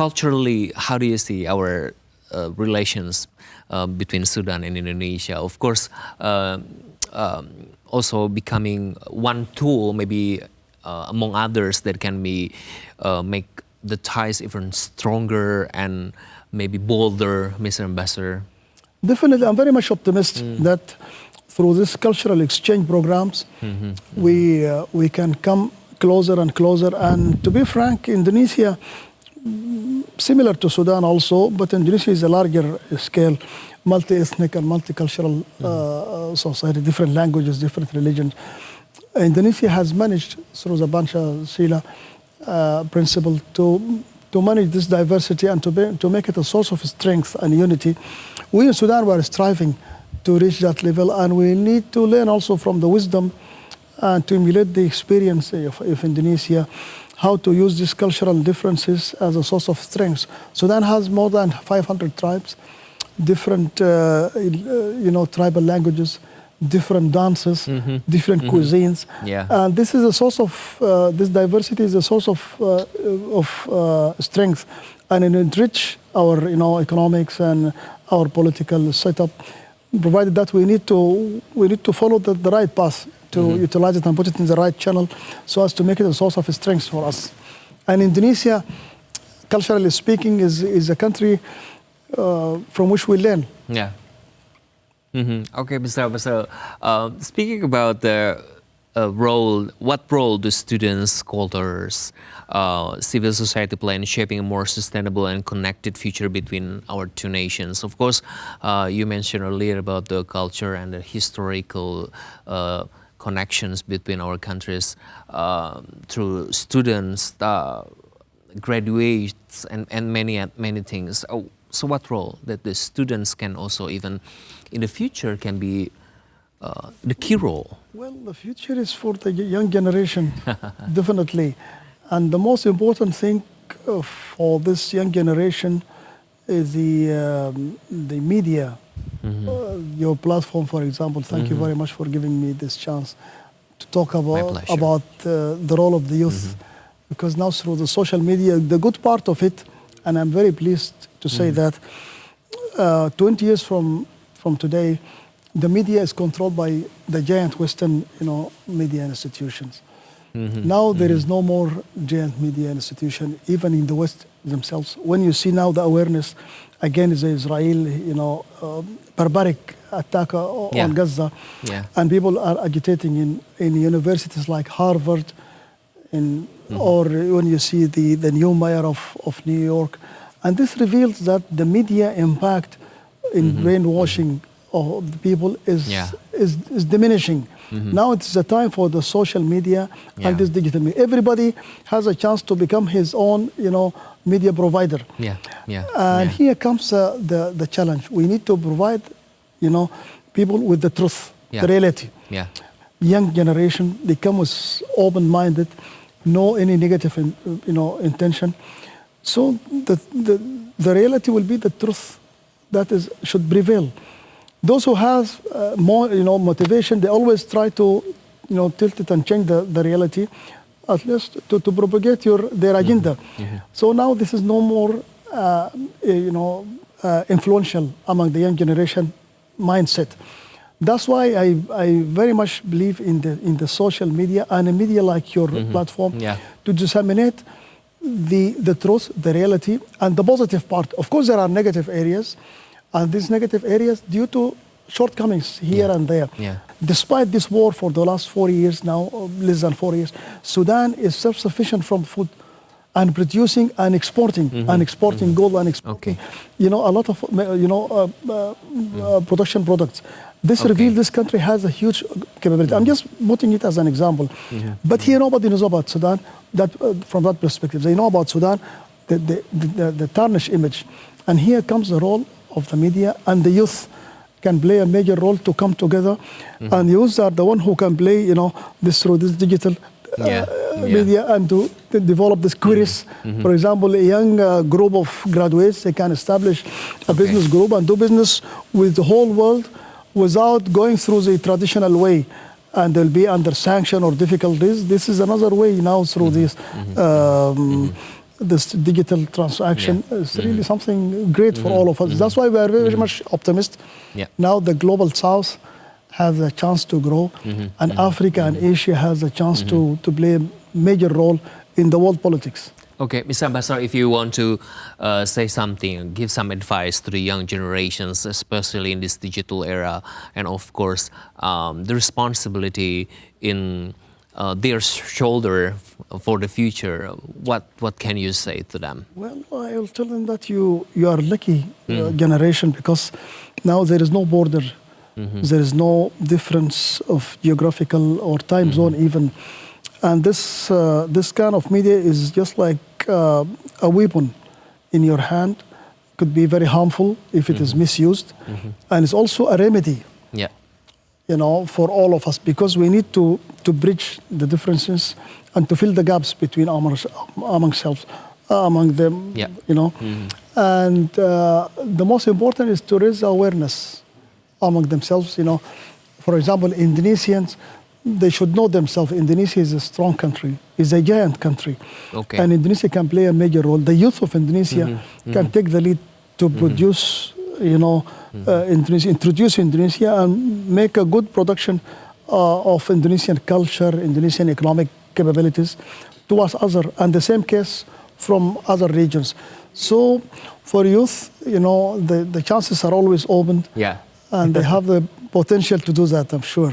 Culturally, how do you see our relations between Sudan and Indonesia? Of course, also becoming one tool, maybe among others, that can be make the ties even stronger and maybe bolder, Mr. Ambassador. Definitely, I'm very much optimistic that through this cultural exchange programs, we can come closer and closer. And to be frank, Indonesia, similar to Sudan also, but Indonesia is a larger scale, multi-ethnic and multicultural society, different languages, different religions. Indonesia has managed through the Pancasila principle to manage this diversity and to make it a source of strength and unity. We in Sudan were striving to reach that level, and we need to learn also from the wisdom and to emulate the experience of Indonesia, how to use these cultural differences as a source of strength. Sudan has more than 500 tribes, different tribal languages, different dances, different cuisines. Yeah. And this is a source of, this diversity is a source of strength, and it enrich our economics and our political setup, provided that we need to follow the right path to utilize it and put it in the right channel so as to make it a source of strength for us. And Indonesia, culturally speaking, is a country from which we learn. Yeah. Okay, Mr. Ambassador, speaking about the role, what role do students, scholars, civil society play in shaping a more sustainable and connected future between our two nations? Of course, you mentioned earlier about the culture and the historical connections between our countries through students, graduates, and many things. So what role that the students can also, even in the future, can be the key role? Well, the future is for the young generation, definitely. And the most important thing for this young generation is the media. Your platform, for example. Thank you very much for giving me this chance to talk about the role of the youth. Because now through the social media, the good part of it, and I'm very pleased to say that 20 years from today, the media is controlled by the giant Western media institutions. Now there is no more giant media institution, even in the West themselves. When you see now the awareness against the Israel, barbaric attack on Gaza, and people are agitating in universities like Harvard, or when you see the new mayor of New York, and this reveals that the media impact in brainwashing of the people is diminishing. Now it's the time for the social media and this digital media. Everybody has a chance to become his own, media provider. And here comes the challenge. We need to provide, people with the truth, the reality. Young generation, they come with open-minded, no any negative, intention. So the reality will be the truth that should prevail. Those who have more, motivation, they always try to, tilt it and change the reality, at least to propagate their agenda. So now this is no more, influential among the young generation mindset. That's why I very much believe in the social media and a media like your platform to disseminate the truth, the reality, and the positive part. Of course, there are negative areas, and these negative areas due to shortcomings here and there. Despite this war for the last 4 years now, less than 4 years, Sudan is self-sufficient from food and producing and exporting, gold and exporting, a lot of, production products. This reveals this country has a huge capability. I'm just putting it as an example. But here nobody knows about Sudan from that perspective. They know about Sudan, the tarnished image. And here comes the role of the media, and the youth can play a major role to come together. And youth are the one who can play, this through this digital media and to develop this queries. For example, a young group of graduates, they can establish a business group and do business with the whole world without going through the traditional way, and they'll be under sanction or difficulties. This is another way now through this this digital transaction is really something great for all of us. That's why we are very much optimistic. Yeah. Now the global south has a chance to grow, and Africa and Asia has a chance to play a major role in the world politics. Okay, Mr. Ambassador, if you want to say something, give some advice to the young generations, especially in this digital era, and of course, the responsibility in their shoulder for the future, what can you say to them? Well, I'll tell them that you are lucky generation, because now there is no border. There is no difference of geographical or time zone even. And this kind of media is just like a weapon in your hand. Could be very harmful if it is misused. And it's also a remedy, Yeah. For all of us, because we need to bridge the differences and to fill the gaps between among them, Yeah. And the most important is to raise awareness among themselves. For example, Indonesians, they should know themselves. Indonesia is a strong country, is a giant country. Okay. And Indonesia can play a major role. The youth of Indonesia can take the lead to produce, introduce Indonesia and make a good production of Indonesian culture, Indonesian economic capabilities towards other, and the same case from other regions. So for youth, the chances are always open. Yeah. And they have the potential to do that, I'm sure.